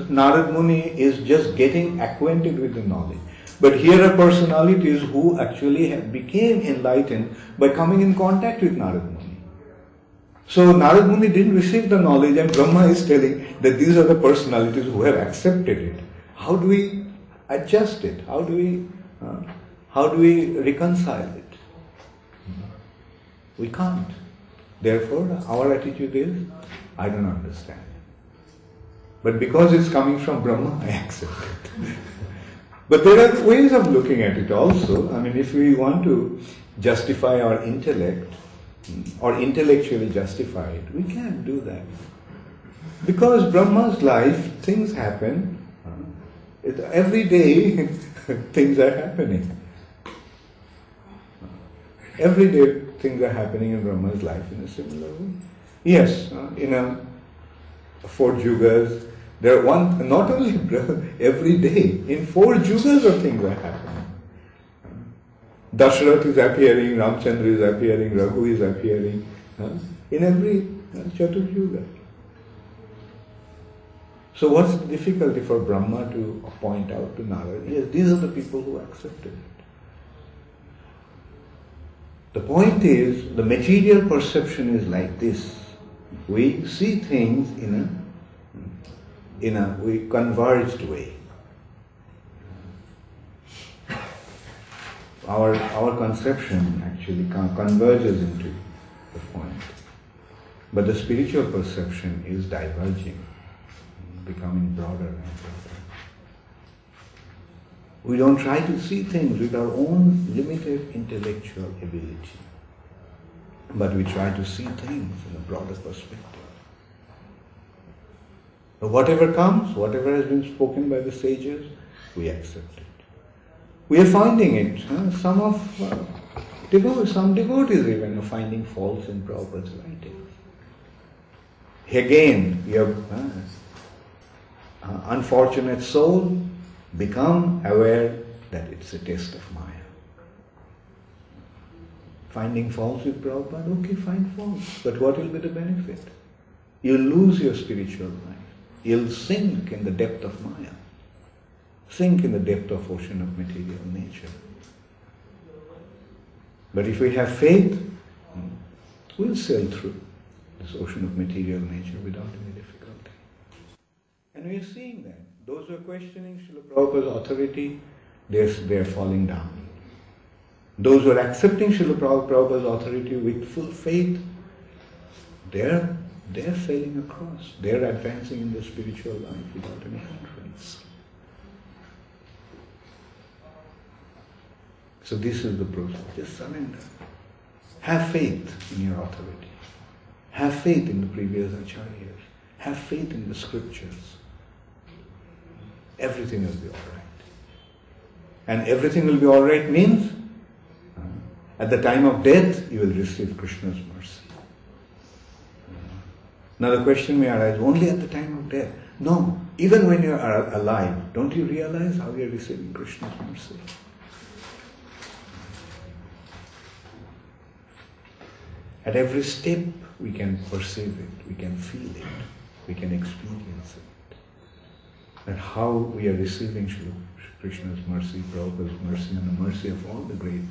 Narad Muni is just getting acquainted with the knowledge. But here are personalities who actually became enlightened by coming in contact with Narad Muni. So Narad Muni didn't receive the knowledge and Brahma is telling that these are the personalities who have accepted it. How do we adjust it? How do we reconcile it? We can't. Therefore, our attitude is, I don't understand. But because it's coming from Brahma, I accept it. But there are ways of looking at it also. I mean, if we want to justify our intellect, or intellectually justify it, we can't do that. Because Brahma's life, things happen. Every day, things are happening. Every day, things are happening in Brahma's life in a similar way. Yes, in 4 yugas, there are not only every day, in 4 yugas of things are happening. Dasharath is appearing, Ramchandra is appearing, Raghu is appearing, in every Chatur Yuga. So what's the difficulty for Brahma to point out to Narada? Yes, these are the people who accepted it. The point is, the material perception is like this. We see things in a converged way. Our conception actually converges into the point. But the spiritual perception is diverging, becoming broader and broader. We don't try to see things with our own limited intellectual ability, but we try to see things in a broader perspective. But whatever comes, whatever has been spoken by the sages, we accept it. We are finding it. Some devotees even are finding faults in Prabhupada's writings. Again, your unfortunate soul become aware that it's a test of Maya. Finding faults with Prabhupada, okay, find faults. But what will be the benefit? You'll lose your spiritual life. You'll sink in the depth of Maya. Sink in the depth of ocean of material nature. But if we have faith, we'll sail through this ocean of material nature without any difficulty. And we are seeing that. Those who are questioning Srila Prabhupada's authority, they are falling down. Those who are accepting Srila Prabhupada's authority with full faith, they're sailing across. They're advancing in the spiritual life without any hindrance. So this is the process. Just surrender. Have faith in your authority. Have faith in the previous acharyas. Have faith in the scriptures. Everything will be all right. And everything will be all right means at the time of death you will receive Krishna's mercy. Now the question may arise, only at the time of death? No, even when you are alive, don't you realize how you are receiving Krishna's mercy? At every step we can perceive it, we can feel it, we can experience it. And how we are receiving Krishna's mercy, Prabhupada's mercy, and the mercy of all the great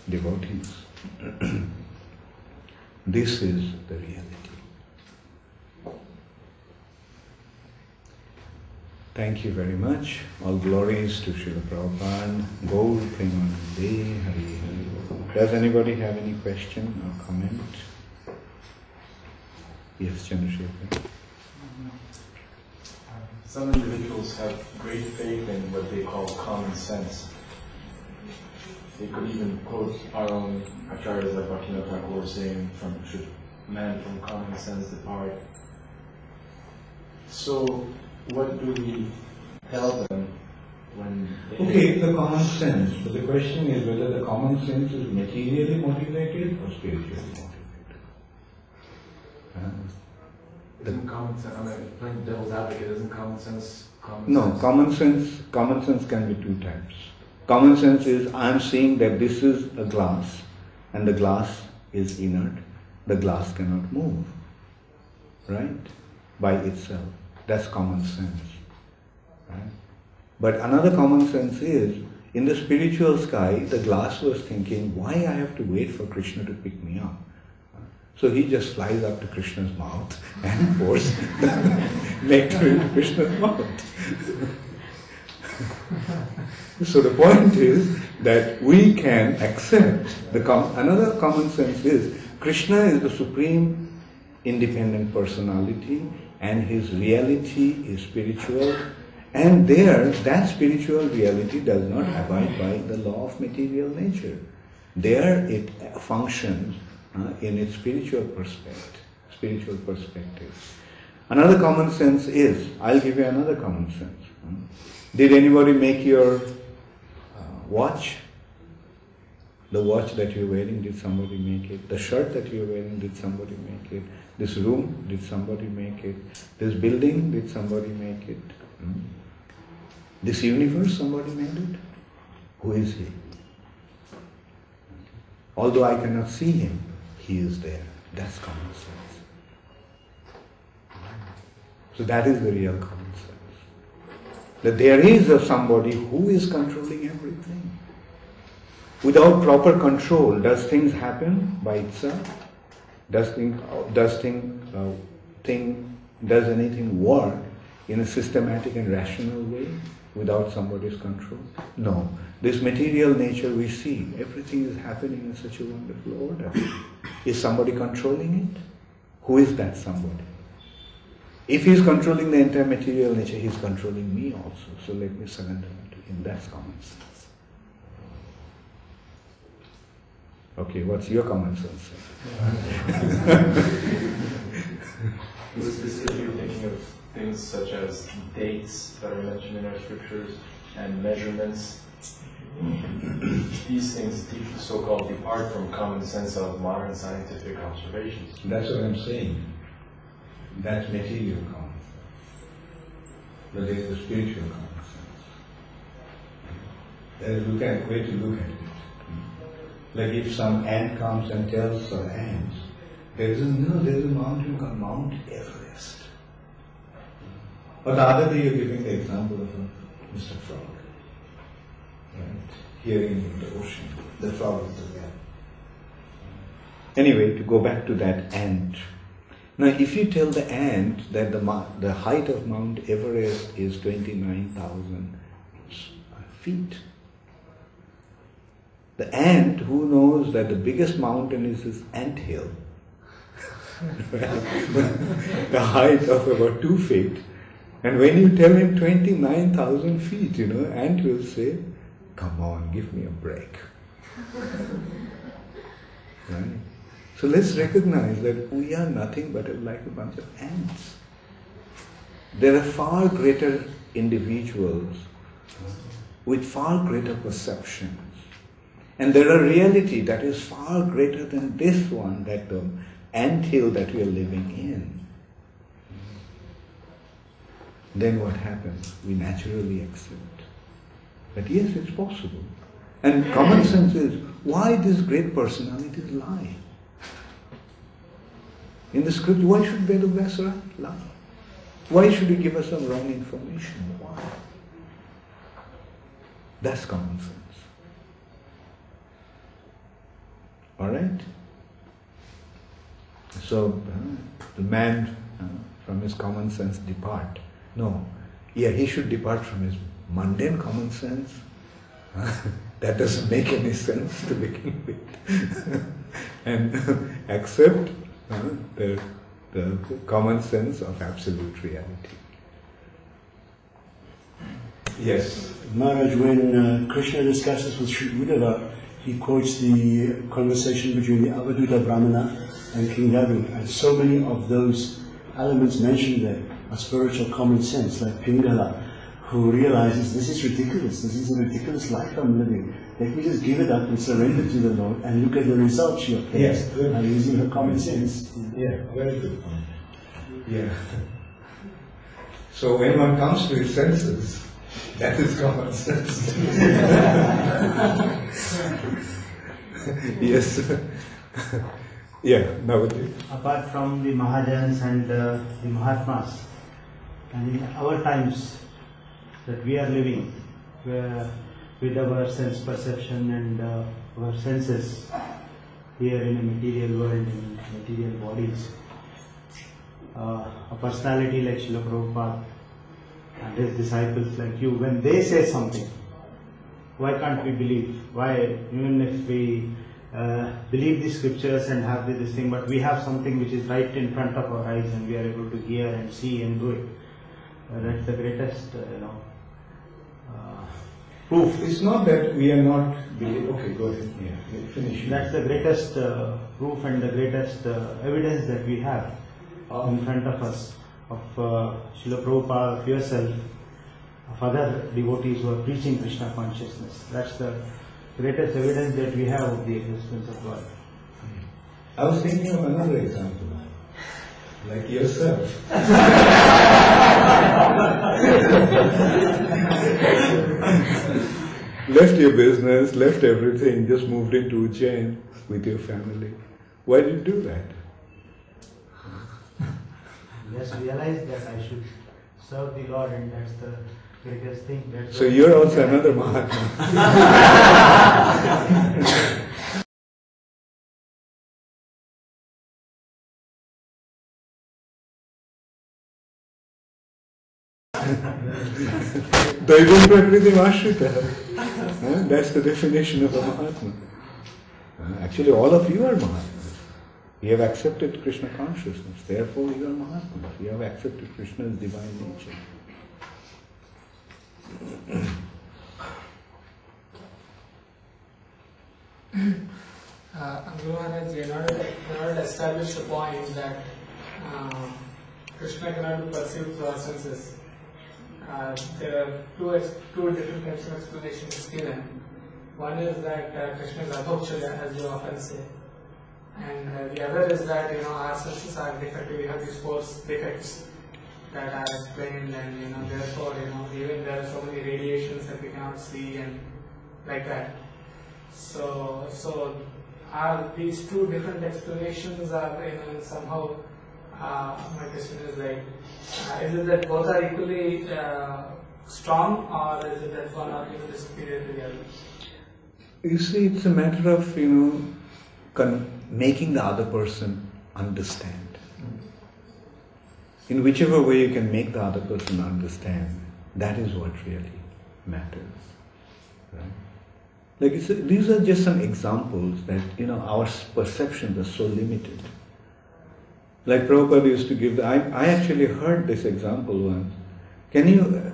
devotees. This is the reality. Thank you very much. All glories to Srila Prabhupada. Gaur Premanande Hari Hari. Does anybody have any question or comment? Yes, Chandrasekhar. Some individuals have great faith in what they call common sense. They could even quote our own acharyas like Bhakti Charu saying, should man from common sense depart. So, what do we tell them when they... Okay, the common sense. But the question is whether the common sense is materially motivated or spiritually motivated. Isn't common sense, I mean, playing devil's advocate, isn't common sense No, common sense can be two types. Common sense is, I am seeing that this is a glass and the glass is inert. The glass cannot move, right? By itself. That's common sense. Right? But another common sense is, in the spiritual sky, the glass was thinking, why I have to wait for Krishna to pick me up? So he just flies up to Krishna's mouth and pours nectar into Krishna's mouth. So the point is that we can accept another common sense is Krishna is the supreme independent personality and his reality is spiritual, and that spiritual reality does not abide by the law of material nature. There it functions in its spiritual perspective. Another common sense is, I'll give you another common sense. Did anybody make your watch? The watch that you're wearing, did somebody make it? The shirt that you're wearing, did somebody make it? This room, did somebody make it? This building, did somebody make it? This universe, somebody made it? Who is he? Although I cannot see him, he is there. That's common sense. So that is the real common sense. That there is a somebody who is controlling everything. Without proper control, does things happen by itself? Does anything work in a systematic and rational way without somebody's control? No. This material nature we see, everything is happening in such a wonderful order. Is somebody controlling it? Who is that somebody? If he is controlling the entire material nature, he is controlling me also. So let me surrender to him. That's common sense. Okay, what's your common sense? Specifically thinking of things such as dates that are mentioned in our scriptures and measurements. These things so-called depart from common sense of modern scientific observations. That's what I'm saying. That's material common sense. But there is a spiritual common sense. There is a way to look at it. Like if some ant comes and tells some ants, there is a mountain called Mount Everest. Or the other day you're giving the example of Mr. Frog. Right? Here in the ocean, the frog of the well. Anyway, to go back to that ant. Now, if you tell the ant that the height of Mount Everest is 29,000 feet, the ant who knows that the biggest mountain is this anthill, the height of about 2 feet, and when you tell him 29,000 feet, ant will say, come on, give me a break. Right? So let's recognize that we are nothing but like a bunch of ants. There are far greater individuals with far greater perceptions. And there are reality that is far greater than this one, that the anthill that we are living in. Then what happens? We naturally accept. But yes, it's possible. And common sense is, why these great personalities lie? In the scripture, why should Vedavasa lie? Why should he give us some wrong information? Why? That's common sense. Alright? So, the man from his common sense depart. No. Yeah, he should depart from his mundane common sense. That doesn't make any sense to begin with. And accept the common sense of absolute reality. Yes. Maharaj, when Krishna discusses with Sri Uddhava, he quotes the conversation between the Avadhuta Brahmana and King Yadu. And so many of those elements mentioned there are spiritual common sense, like Pingala, who realizes this is ridiculous, this is a ridiculous life I'm living. Let me just give it up and surrender to the Lord and look at the results she obtains by using her common sense. Yeah, very good point. Yeah. So when one comes to his senses, that is common sense. Yes. Yeah, Navati. Apart from the Mahajans and the Mahatmas, and in our times that we are living, where with our sense perception and our senses here in a material world, in material bodies, a personality like Srila Prabhupada and his disciples like you, when they say something, why can't we believe? Why, even if we believe the scriptures and have this thing, but we have something which is right in front of our eyes and we are able to hear and see and do it. That's the greatest, proof. It's not that we are not believing. Okay, go ahead. Yeah, finish. That's the greatest proof and the greatest evidence that we have in front of us of Srila Prabhupada, of yourself, of other devotees who are preaching Krishna consciousness. That's the greatest evidence that we have of the existence of God. I was thinking of another example, like yourself. Left your business, left everything, just moved into Ujjain with your family. Why did you do that? Just realized that I should serve the Lord, and that's the greatest thing. That's so you're also another Mahatma. Daivam Prakriti Ashrita. That's the definition of a Mahatma. Actually, all of you are Mahatmas. You have accepted Krishna consciousness, therefore you are Mahatmas. You have accepted Krishna's divine nature. Guru Maharaj, in order to establish the point that Krishna cannot be perceived through our senses, there are two different types of explanations given. One is that Krishna is abhokshaya, as you often say, and the other is that our senses are defective. We have these four defects that are explained, and therefore even there are so many radiations that we cannot see and like that. So are these two different explanations are somehow? My question is is it that both are equally strong, or is it that one or the is superior to the other? You see, it's a matter of making the other person understand. In whichever way you can make the other person understand, that is what really matters. Right? Like these are just some examples that our perceptions are so limited. Like Prabhupada used to give, I actually heard this example once.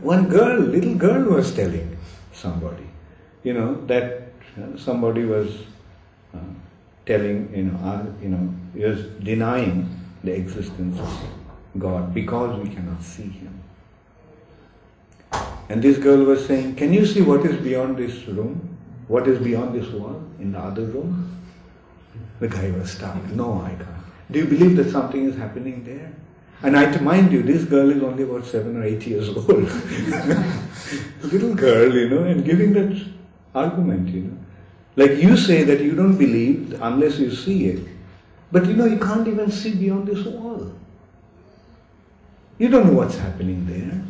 One little girl was telling somebody, that somebody was telling, he was denying the existence of God because we cannot see Him. And this girl was saying, can you see what is beyond this room? What is beyond this wall in the other room? The guy was stuck. No, I can't. Do you believe that something is happening there? And mind you, this girl is only about 7 or 8 years old. Little girl, and giving that argument, Like you say that you don't believe unless you see it. But you can't even see beyond this wall. You don't know what's happening there.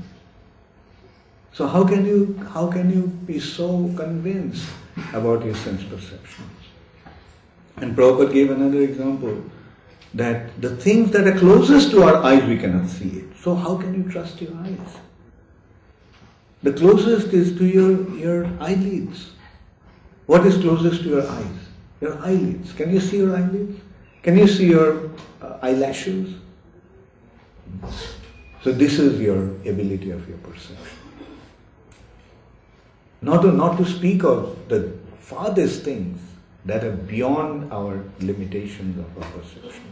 So how can you be so convinced about your sense perceptions? And Prabhupada gave another example that the things that are closest to our eyes we cannot see it. So how can you trust your eyes? The closest is to your eyelids. What is closest to your eyes? Your eyelids. Can you see your eyelids? Can you see your eyelashes? So this is your ability of your perception. Not to speak of the farthest things that are beyond our limitations of our perception.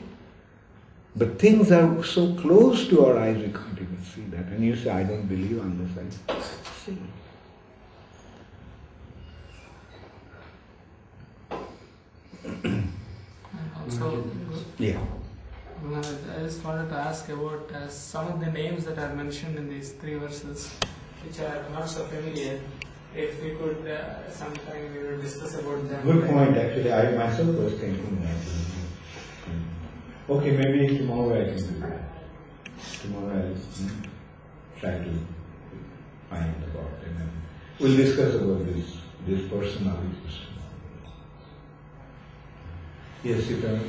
But things are so close to our eyes we can't even see that. And you say, I don't believe unless I see. Also, Yeah. I just wanted to ask about some of the names that are mentioned in these 3 verses, which are not so familiar. If we could sometime discuss about them. Good point, actually. I myself was thinking that. Okay, maybe tomorrow I can do that. Tomorrow I'll try to find about it. And we'll discuss about these personalities. Yes, Sita.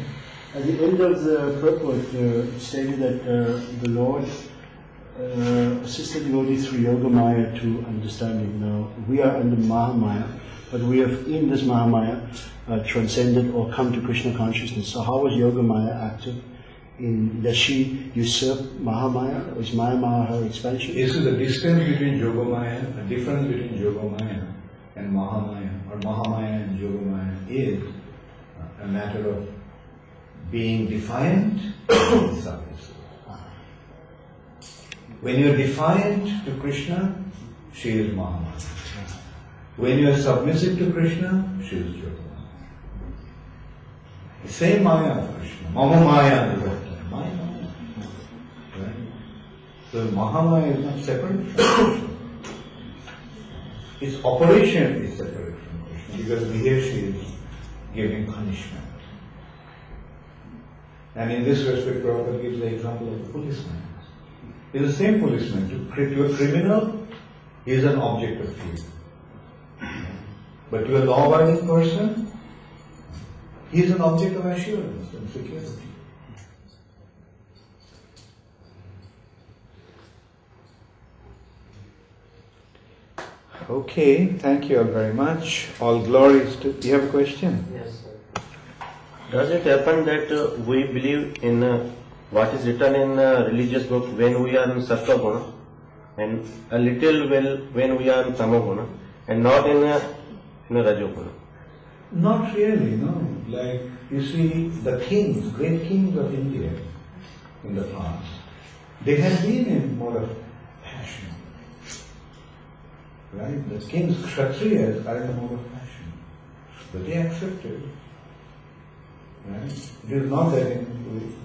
At the end of the purport, it stated that the Lord assisted devotees through Yoga Maya to understanding. Now, we are under Mahamaya, but we have in this Mahamaya transcended or come to Krishna consciousness. So how was Yoga Maya active? Does she usurp Mahamaya? Or is Maya her expansion? This is the distance between Yoga Maya, the difference between Yoga Maya and Mahamaya, or Mahamaya and Yoga Maya is a matter of being defiant and submissive. When you are defiant to Krishna, she is Mahamaya. When you are submissive to Krishna, she is Yoga Maya. The same Maya of Krishna. Mama Maya is what? Maya. Right? So Mahamaya is not separate from Krishna. Its operation is separate from Krishna because here she is giving punishment. And in this respect, Prabhupada gives the example of the policeman. He is the same policeman. To a criminal, he is an object of fear. But to a law-abiding person, he is an object of assurance and security. Okay, thank you all very much. All glories to... Do you have a question? Yes, sir. Does it happen that we believe in what is written in religious book when we are in Sattva Guna, and a little when we are in Tama Guna, and not in Rajo Guna? Not really, no. Like, you see, the kings, great kings of India in the past, they had been in mode of passion. Right? The kings, Kshatriyas, are in a mode of passion. But they accepted. Right? It is not that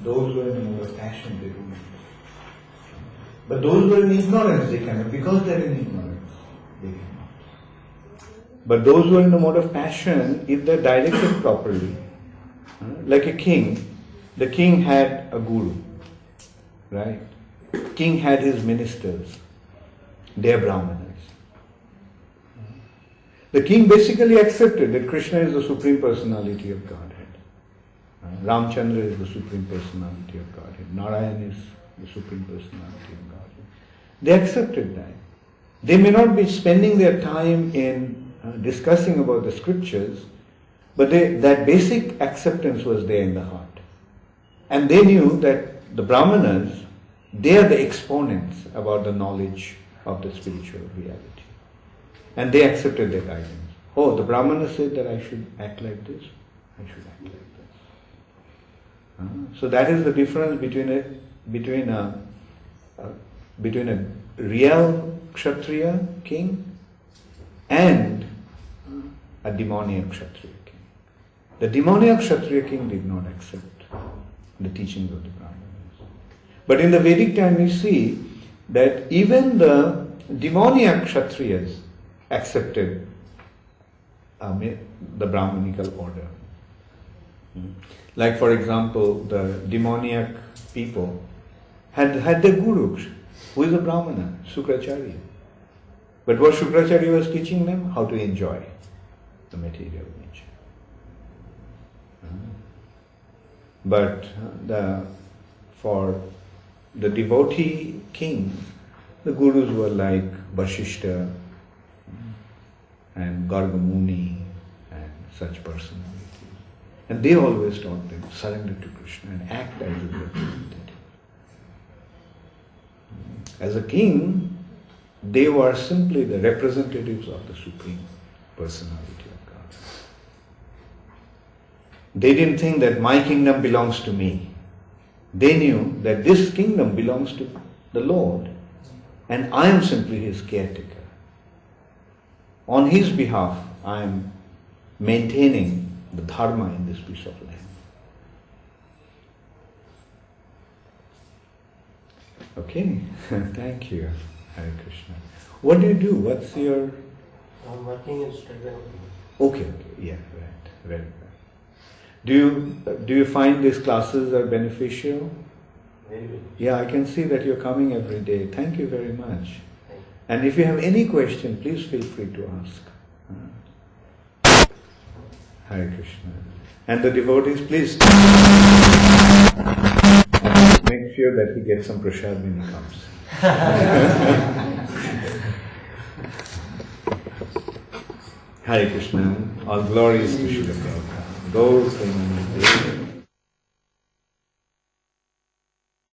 those who are in a mode of passion, they don't. But those who are in ignorance, they cannot. Because they are in ignorance, they cannot. But those who are in the mode of passion, if they are directed properly, like a king, the king had a guru, right? King had his ministers. They are Brahmanas. The king basically accepted that Krishna is the Supreme Personality of Godhead. Ramchandra is the Supreme Personality of Godhead. Narayan is the Supreme Personality of Godhead. They accepted that. They may not be spending their time in discussing about the scriptures, but that basic acceptance was there in the heart. And they knew that the Brahmanas, they are the exponents about the knowledge of the spiritual reality. And they accepted their guidance. Oh, the Brahmana said that I should act like this, I should act like this. So that is the difference between a real Kshatriya king and a demoniac Kshatriya king. The demoniac Kshatriya king did not accept the teachings of the Brahmanas. But in the Vedic time we see that even the demoniac Kshatriyas accepted the Brahmanical order. Like for example, the demoniac people had their guru, who is a Brahmana, Sukracharya. But what Sukracharya was teaching them? How to enjoy the material nature. But for the devotee kings, the gurus were like Vasishta and Garga Muni and such personalities. And they always taught them, surrender to Krishna and act as his representative. As a king, they were simply the representatives of the Supreme Personality of God. They didn't think that my kingdom belongs to me. They knew that this kingdom belongs to the Lord and I am simply his caretaker. On his behalf, I am maintaining the dharma in this piece of land. Okay, thank you, Hare Krishna. What do you do? What's your... I'm working in Instagram. Okay, yeah, right, very good. Do you find these classes are beneficial? Very good. Yeah, I can see that you're coming every day. Thank you very much. Thank you. And if you have any question, please feel free to ask. Hare Krishna. And the devotees, please make sure that he gets some prasad when he comes. Hare Krishna. All glories to Srila Prabhupada. Those things.